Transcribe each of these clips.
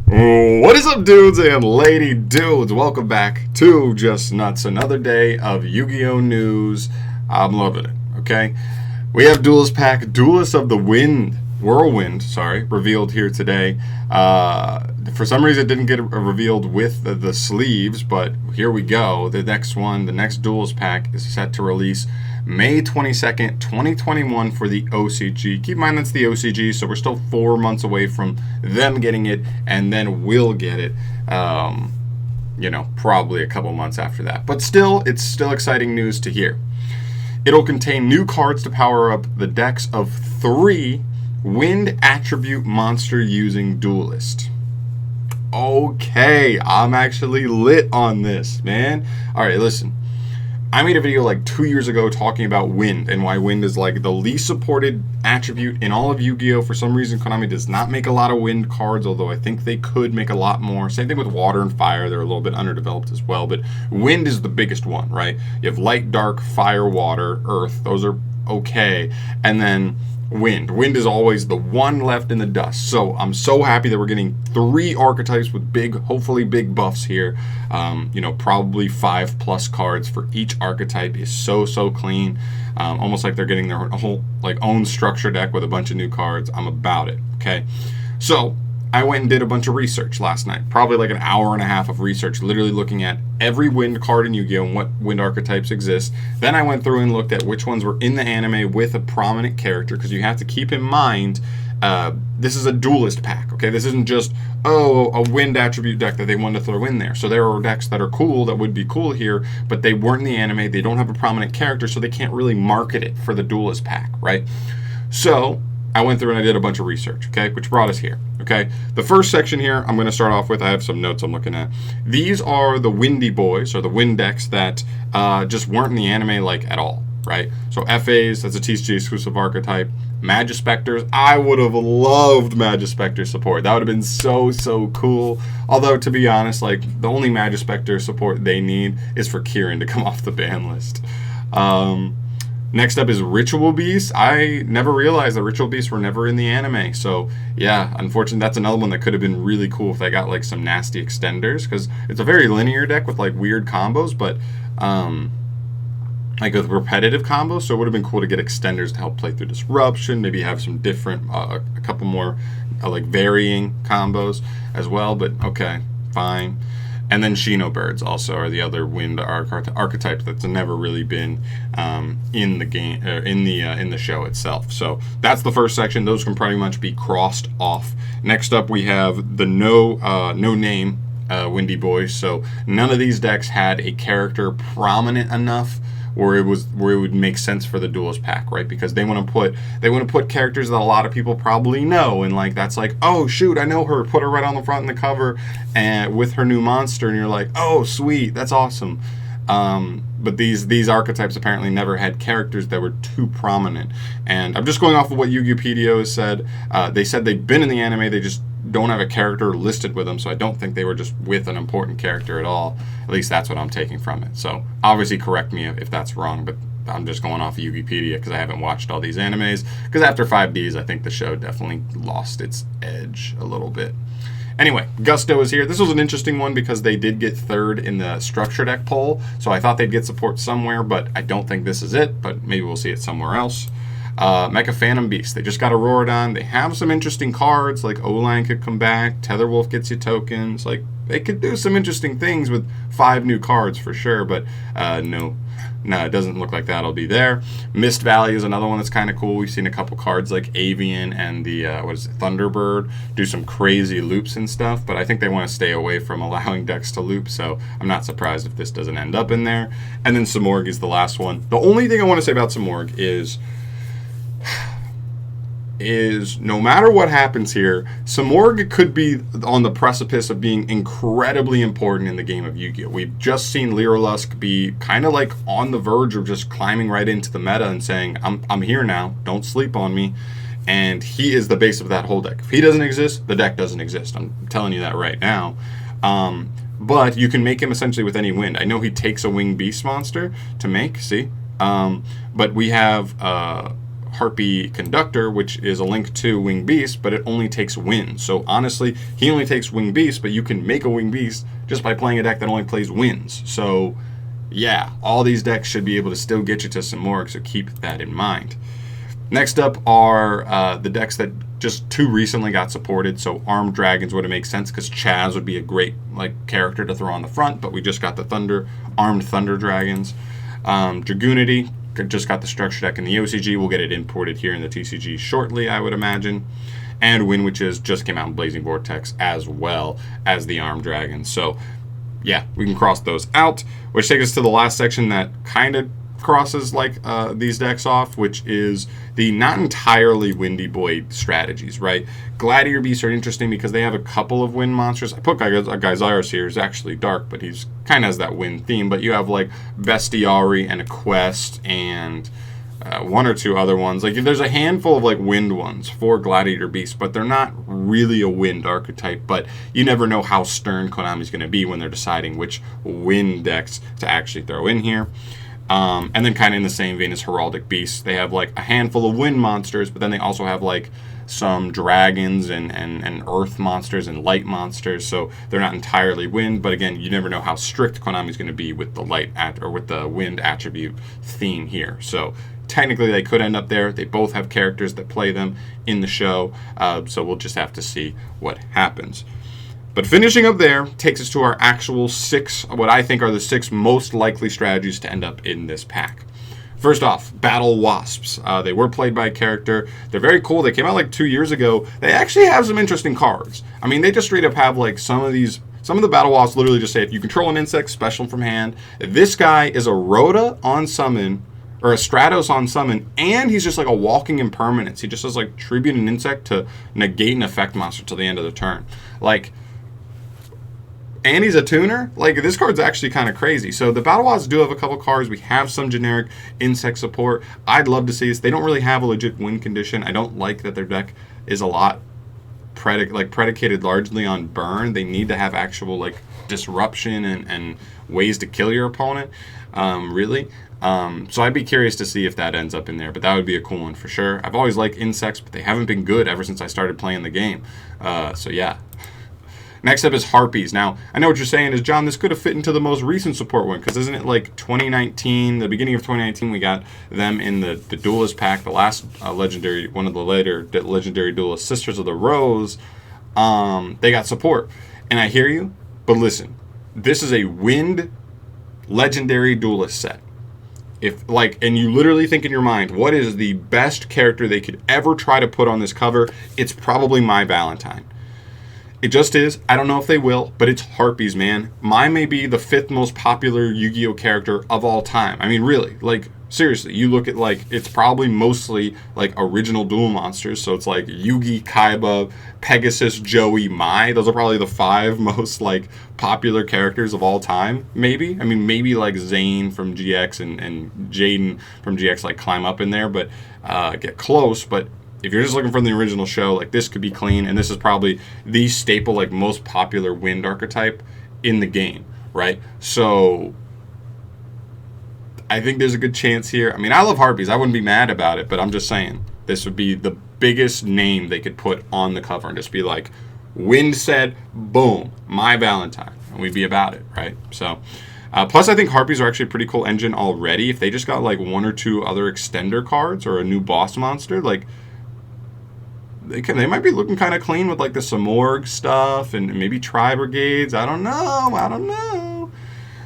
What is up, dudes and lady dudes? Welcome back to Just Nuts, another day of Yu-Gi-Oh! News. I'm loving it, okay? We have Duelist-Pack, Duelist of the Whirlwind, revealed here today. For some reason, it didn't get revealed with the sleeves, but here we go. The next one, the next Duelist-Pack is set to release May 22nd, 2021 for the OCG. Keep in mind that's the OCG, so we're still 4 months away from them getting it, and then we'll get it, probably a couple months after that. But still, it's still exciting news to hear. It'll contain new cards to power up the decks of 3 wind attribute monster using Duelist. Okay, I'm actually lit on this, man. Alright, listen. I made a video like 2 years ago talking about wind and why wind is like the least supported attribute in all of Yu-Gi-Oh! For some reason, Konami does not make a lot of wind cards, although I think they could make a lot more. Same thing with water and fire. They're a little bit underdeveloped as well, but wind is the biggest one, right? You have light, dark, fire, water, earth. Those are okay. And then wind. Wind is always the one left in the dust. So I'm so happy that we're getting 3 archetypes with hopefully big buffs here. Probably 5+ cards for each archetype is so clean. Almost like they're getting their whole own structure deck with a bunch of new cards. I'm about it. Okay, so I went and did a bunch of research last night, probably like an hour and a half of research, literally looking at every wind card in Yu-Gi-Oh! And what wind archetypes exist. Then I went through and looked at which ones were in the anime with a prominent character, because you have to keep in mind, this is a duelist pack, okay? This isn't just, a wind attribute deck that they wanted to throw in there. So there are decks that are cool, that would be cool here, but they weren't in the anime, they don't have a prominent character, so they can't really market it for the duelist pack, right? So I went through and I did a bunch of research, okay, which brought us here, okay? The first section here, I'm going to start off with, I have some notes I'm looking at. These are the windy boys, or the wind decks that just weren't in the anime, at all, right? So FAs, that's a TCG exclusive archetype. Magispectors, I would have loved Magispector support. That would have been so cool. Although, to be honest, the only Magispector support they need is for Kieran to come off the ban list. Next up is Ritual Beasts. I never realized that Ritual Beasts were never in the anime. So, yeah, unfortunately, that's another one that could have been really cool if they got, some nasty extenders. Because it's a very linear deck with, weird combos. But, with repetitive combos. So it would have been cool to get extenders to help play through Disruption. Maybe have some different, a couple more, varying combos as well. But, okay, fine. And then Chino birds also are the other wind archetype that's never really been in the game, in the show itself. So that's the first section. Those can pretty much be crossed off. Next up, we have the no name windy boys. So none of these decks had a character prominent enough where it would make sense for the duelist pack, right? Because they want to put characters that a lot of people probably know, and that's oh shoot, I know her, put her right on the front in the cover and with her new monster, and you're like, oh sweet, that's awesome. But these archetypes apparently never had characters that were too prominent. And I'm just going off of what Yu-Gi-Oh! has said. They said they've been in the anime, they just don't have a character listed with them, so I don't think they were just with an important character at all. At least that's what I'm taking from it. So obviously correct me if that's wrong, but I'm just going off of Yu-Gi-Oh! Because I haven't watched all these animes. Because after 5Ds, I think the show definitely lost its edge a little bit. Anyway, Gusto is here. This was an interesting one because they did get 3rd in the structure deck poll, so I thought they'd get support somewhere, but I don't think this is it, but maybe we'll see it somewhere else. Mecha Phantom Beast. They just got a Rorodon. They have some interesting cards, like O-Line could come back, Tetherwolf gets you tokens. They could do some interesting things with 5 new cards for sure, but no, it doesn't look like that'll be there. Mist Valley is another one that's kind of cool. We've seen a couple cards like Avian and the, Thunderbird do some crazy loops and stuff, but I think they want to stay away from allowing decks to loop, so I'm not surprised if this doesn't end up in there. And then Smorg is the last one. The only thing I want to say about Smorg is no matter what happens here, Smorga could be on the precipice of being incredibly important in the game of Yu-Gi-Oh! We've just seen Lira Lusk be kind of on the verge of just climbing right into the meta and saying, I'm here now, don't sleep on me. And he is the base of that whole deck. If he doesn't exist, the deck doesn't exist. I'm telling you that right now. But you can make him essentially with any wind. I know he takes a winged beast monster to make, see? But we have harpy conductor, which is a link to winged beast, but it only takes wind. So honestly, he only takes winged beast, but you can make a winged beast just by playing a deck that only plays winds. So yeah, all these decks should be able to still get you to some more, so keep that in mind. Next up are the decks that just too recently got supported. So armed dragons would have made sense because Chaz would be a great character to throw on the front, but we just got the armed thunder dragons. Dragoonity just got the structure deck in the OCG. We'll get it imported here in the TCG shortly, I would imagine. And Wind Witches just came out in Blazing Vortex as well as the armed dragons. So yeah, we can cross those out, which takes us to the last section that kind of crosses these decks off, which is the not entirely windy boy strategies, right? Gladiator beasts are interesting because they have a couple of wind monsters. I put Geysiris here. He's actually dark, but he's kind of has that wind theme. But you have Bestiari and a Quest and one or two other ones. There's a handful of wind ones for Gladiator beasts, but they're not really a wind archetype. But you never know how stern Konami's going to be when they're deciding which wind decks to actually throw in here. And then kind of in the same vein as Heraldic Beasts, they have a handful of wind monsters, but then they also have some dragons and earth monsters and light monsters, so they're not entirely wind, but again, you never know how strict Konami's going to be with the with the wind attribute theme here. So technically they could end up there. They both have characters that play them in the show, so we'll just have to see what happens. But finishing up there takes us to our actual 6, what I think are the 6 most likely strategies to end up in this pack. First off, Battle Wasps. They were played by a character. They're very cool. They came out 2 years ago. They actually have some interesting cards. I mean, they just straight up have some of the Battle Wasps literally just say, if you control an insect, special from hand. This guy is a Rhoda on summon, or a Stratos on summon, and he's just a walking impermanence. He just does tribute an insect to negate an effect monster till the end of the turn. And he's a tuner. This card's actually kind of crazy. So the Battle Wasps do have a couple cards. We have some generic insect support. I'd love to see this. They don't really have a legit win condition. I don't like that their deck is a lot predicated largely on burn. They need to have actual disruption and ways to kill your opponent, really. So I'd be curious to see if that ends up in there, but that would be a cool one for sure. I've always liked insects, but they haven't been good ever since I started playing the game. So yeah. Next up is Harpies. Now, I know what you're saying is, John, this could have fit into the most recent support one, because isn't it 2019, the beginning of 2019, we got them in the Duelist-Pack, the last legendary, one of the later legendary duelist Sisters of the Rose. They got support. And I hear you, but listen, this is a wind legendary duelist set. And you literally think in your mind, what is the best character they could ever try to put on this cover? It's probably My Valentine. It just is. I don't know if they will, but it's Harpies, man. Mai may be the 5th most popular Yu-Gi-Oh character of all time. I mean, really, seriously, you look at it's probably mostly original duel monsters. So it's Yugi, Kaiba, Pegasus, Joey, Mai. Those are probably the 5 most popular characters of all time. Maybe. I mean, maybe Zane from GX and Jaden from GX climb up in there, but get close. But if you're just looking from the original show, this could be clean, and this is probably the staple, most popular wind archetype in the game, right? So I think there's a good chance here. I mean, I love Harpies. I wouldn't be mad about it, but I'm just saying this would be the biggest name they could put on the cover and just be Wind said, boom, My Valentine, and we'd be about it, right? So, plus I think Harpies are actually a pretty cool engine already. If they just got 1 or 2 other extender cards or a new boss monster, they might be looking kind of clean with the Smorg stuff and maybe Tri-Brigades. I don't know.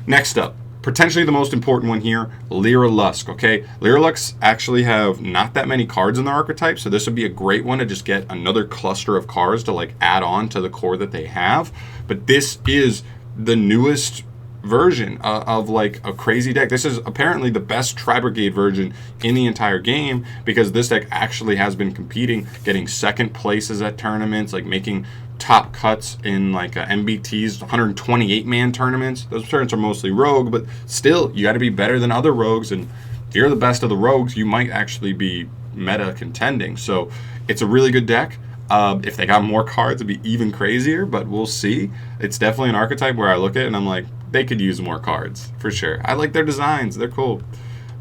Next up, potentially the most important one here, Lira Lusk, okay? Lira Lusk actually have not that many cards in their archetype, so this would be a great one to just get another cluster of cards to add on to the core that they have. But this is the newest version of a crazy deck. This is apparently the best Tri-Brigade version in the entire game, because this deck actually has been competing, getting second places at tournaments, making top cuts in MBT's 128-man tournaments. Those tournaments are mostly rogue, but still, you got to be better than other rogues, and if you're the best of the rogues, you might actually be meta contending. So it's a really good deck. If they got more cards, it'd be even crazier, but we'll see. It's definitely an archetype where I look at it and I'm they could use more cards, for sure. I like their designs. They're cool.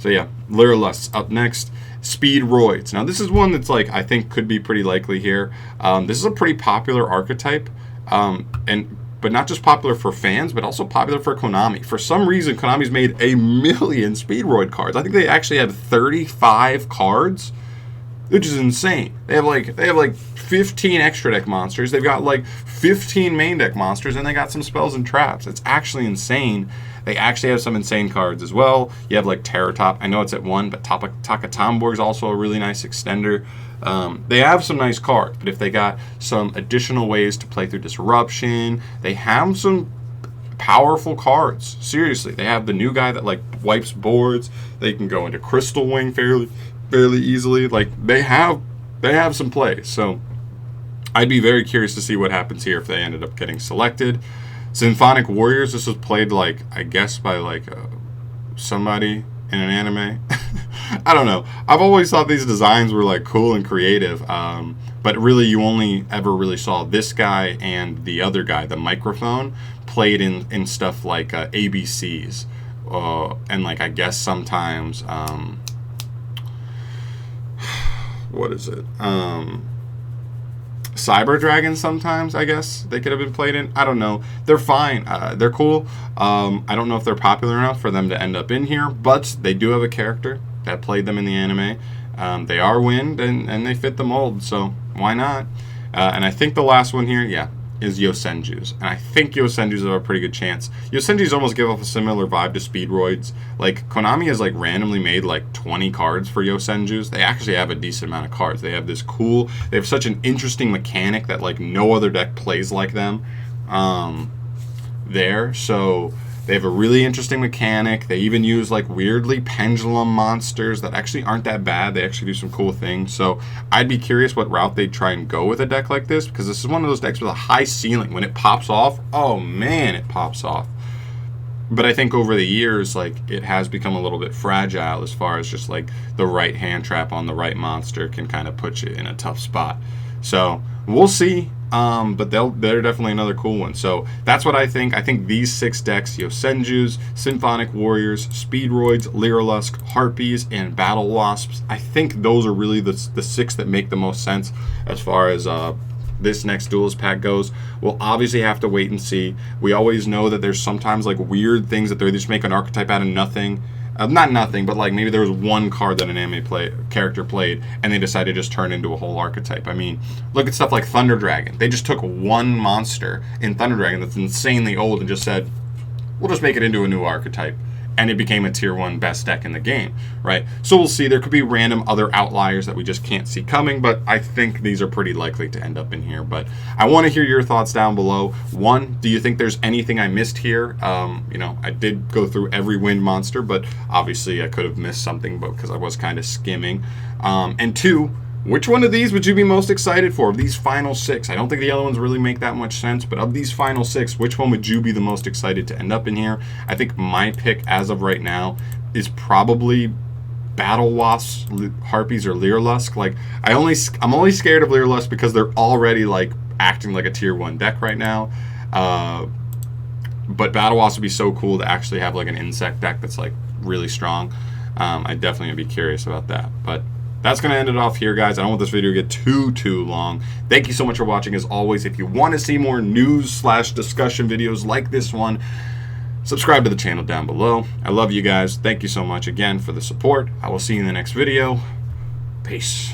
So yeah, Lira Lusts up next. Speedroids. Now this is one that's like I think could be pretty likely here. This is a pretty popular archetype, but not just popular for fans, but also popular for Konami. For some reason, Konami's made 1,000,000 Speedroid cards. I think they actually have 35 cards, which is insane. They have like 15 extra deck monsters. They've got like 15 main deck monsters, and they got some spells and traps. It's actually insane. They actually have some insane cards as well. You have like Terror Top. I know it's at 1, but Taka Tomborg is also a really nice extender. They have some nice cards, but if they got some additional ways to play through Disruption, they have some powerful cards. Seriously, they have the new guy that like wipes boards. They can go into Crystal Wing fairly easily. Like they have some plays. So I'd be very curious to see what happens here if they ended up getting selected. Symphonic Warriors. This was played like I guess by like somebody in an anime. I don't know. I've always thought these designs were like cool and creative, but really you only ever really saw this guy and the other guy, the microphone, played in stuff like ABCs, and like I guess sometimes what is it? Cyber Dragons sometimes, I guess they could have been played in. I don't know. They're fine. They're cool. I don't know if they're popular enough for them to end up in here, but they do have a character that played them in the anime. They are wind, and they fit the mold, so why not? And I think the last one here, yeah, is yosenjus. And I think yosenjus have a pretty good chance. Yosenjus almost give off a similar vibe to speedroids. Like, Konami has, like, randomly made, like, 20 cards for yosenjus. They actually have a decent amount of cards. They have this cool... They have such an interesting mechanic that, like, no other deck plays like them there. So... They have a really interesting mechanic. They even use like weirdly pendulum monsters that actually aren't that bad. They actually do some cool things. So I'd be curious what route they'd try and go with a deck like this, because this is one of those decks with a high ceiling. When it pops off, oh man, it pops off. But I think over the years, like, it has become a little bit fragile as far as just like the right hand trap on the right monster can kind of put you in a tough spot. So we'll see. But they're definitely another cool one. So that's what I think. I think these 6 decks, yosenjus, Symphonic Warriors, Speedroids, Lira Lusk, Harpies, and Battle Wasps, I think those are really the 6 that make the most sense as far as this next Duelist-Pack goes. We'll obviously have to wait and see. We always know that there's sometimes like weird things that they just make an archetype out of nothing. Not nothing, but like maybe there was one card that an anime character played, and they decided to just turn into a whole archetype. I mean, look at stuff like Thunder Dragon. They just took one monster in Thunder Dragon that's insanely old and just said, we'll just make it into a new archetype. And it became a tier 1 best deck in the game, right? So we'll see. There could be random other outliers that we just can't see coming, but I think these are pretty likely to end up in here. But I want to hear your thoughts down below. 1, do you think there's anything I missed here? You know, I did go through every wind monster, but obviously I could have missed something because I was kind of skimming. And 2, which one of these would you be most excited for, of these final 6? I don't think the other ones really make that much sense, but of these final 6, which one would you be the most excited to end up in here? I think my pick as of right now is probably Battle Wasps, Harpies, or Lira Lusk. Like, I'm only scared of Lira Lusk because they're already like acting like a tier 1 deck right now. But Battle Wasps would be so cool to actually have like an insect deck that's like really strong. I definitely would be curious about that. But that's going to end it off here, guys. I don't want this video to get too long. Thank you so much for watching. As always, if you want to see more news/discussion videos like this one, subscribe to the channel down below. I love you guys. Thank you so much again for the support. I will see you in the next video. Peace.